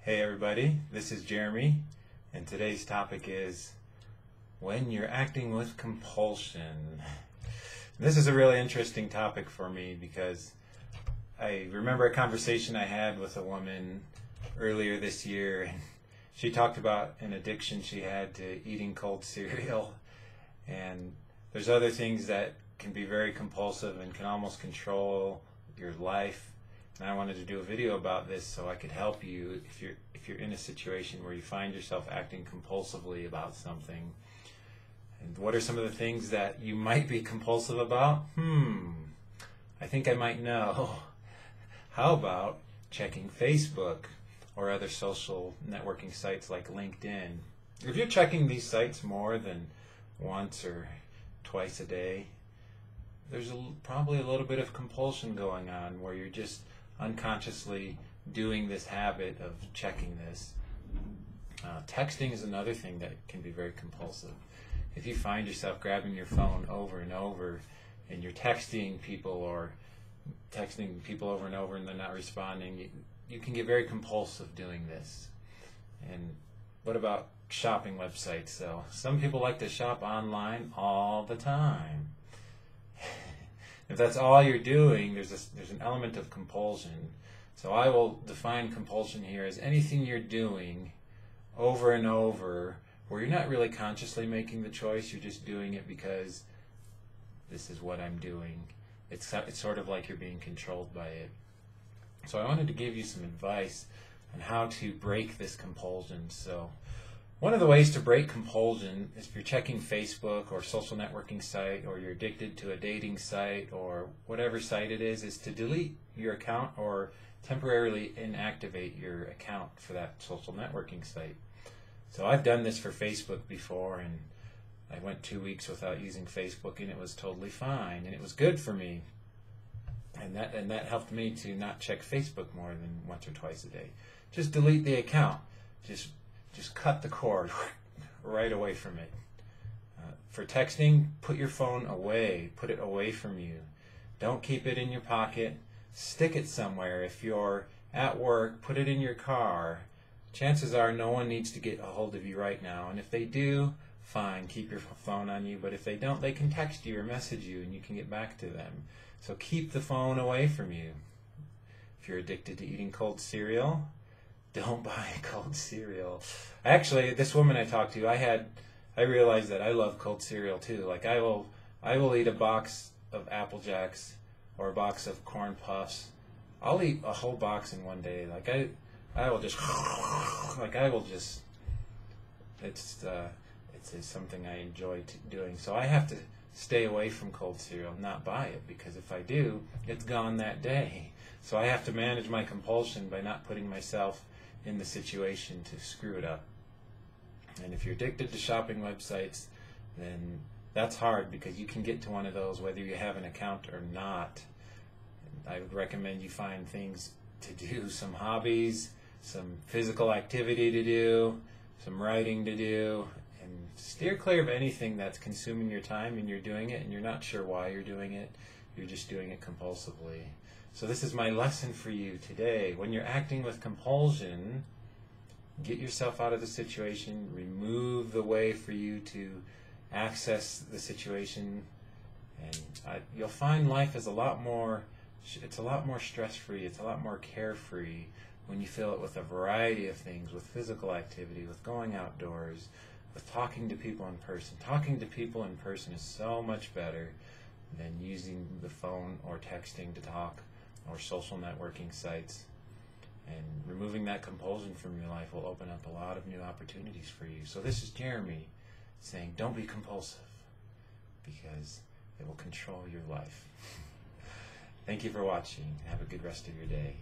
Hey everybody, this is Jeremy, and today's topic is when you're acting with compulsion. This is a really interesting topic for me because I remember a conversation I had with a woman earlier this year, and she talked about an addiction she had to eating cold cereal, and there's other things that can be very compulsive and can almost control your life. And I wanted to do a video about this so I could help you if you're in a situation where you find yourself acting compulsively about something. And what are some of the things that you might be compulsive about? I think I might know. How about checking Facebook or other social networking sites like LinkedIn? If you're checking these sites more than once or twice a day, there's probably a little bit of compulsion going on where you're just unconsciously doing this habit of checking this. Texting is another thing that can be very compulsive. If you find yourself grabbing your phone over and over and you're texting people over and over and they're not responding, you can get very compulsive doing this. And what about shopping websites? So some people like to shop online all the time. If that's all you're doing, there's an element of compulsion. So I will define compulsion here as anything you're doing over and over where you're not really consciously making the choice, you're just doing it because this is what I'm doing. It's sort of like you're being controlled by it. So I wanted to give you some advice on how to break this compulsion. So one of the ways to break compulsion is if you're checking Facebook or social networking site, or you're addicted to a dating site or whatever site it is to delete your account or temporarily inactivate your account for that social networking site. So I've done this for Facebook before, and I went 2 weeks without using Facebook and it was totally fine and it was good for me. And that helped me to not check Facebook more than once or twice a day. Just delete the account. Just cut the cord right away from it. For texting, put your phone away. Put it away from you. Don't keep it in your pocket. Stick it somewhere. If you're at work, put it in your car. Chances are no one needs to get a hold of you right now. And if they do, fine, keep your phone on you. But if they don't, they can text you or message you and you can get back to them. So keep the phone away from you. If you're addicted to eating cold cereal, don't buy cold cereal. Actually, this woman I talked to, I realized that I love cold cereal too. Like I will eat a box of Apple Jacks or a box of Corn Puffs. I'll eat a whole box in one day. Like I will just it's something I enjoy doing. So I have to stay away from cold cereal, not buy it, because if I do, it's gone that day. So I have to manage my compulsion by not putting myself in the situation to screw it up. And if you're addicted to shopping websites, then that's hard because you can get to one of those whether you have an account or not. I would recommend you find things to do, some hobbies, some physical activity to do, some writing to do, and steer clear of anything that's consuming your time and you're doing it and you're not sure why you're doing it. You're just doing it compulsively. So this is my lesson for you today. When you're acting with compulsion, get yourself out of the situation, remove the way for you to access the situation, and you'll find life is a lot more stress-free, it's a lot more carefree when you fill it with a variety of things, with physical activity, with going outdoors, with talking to people in person. Talking to people in person is so much better than using the phone or texting to talk, or social networking sites. And removing that compulsion from your life will open up a lot of new opportunities for you. So this is Jeremy saying don't be compulsive because it will control your life. Thank you for watching. Have a good rest of your day.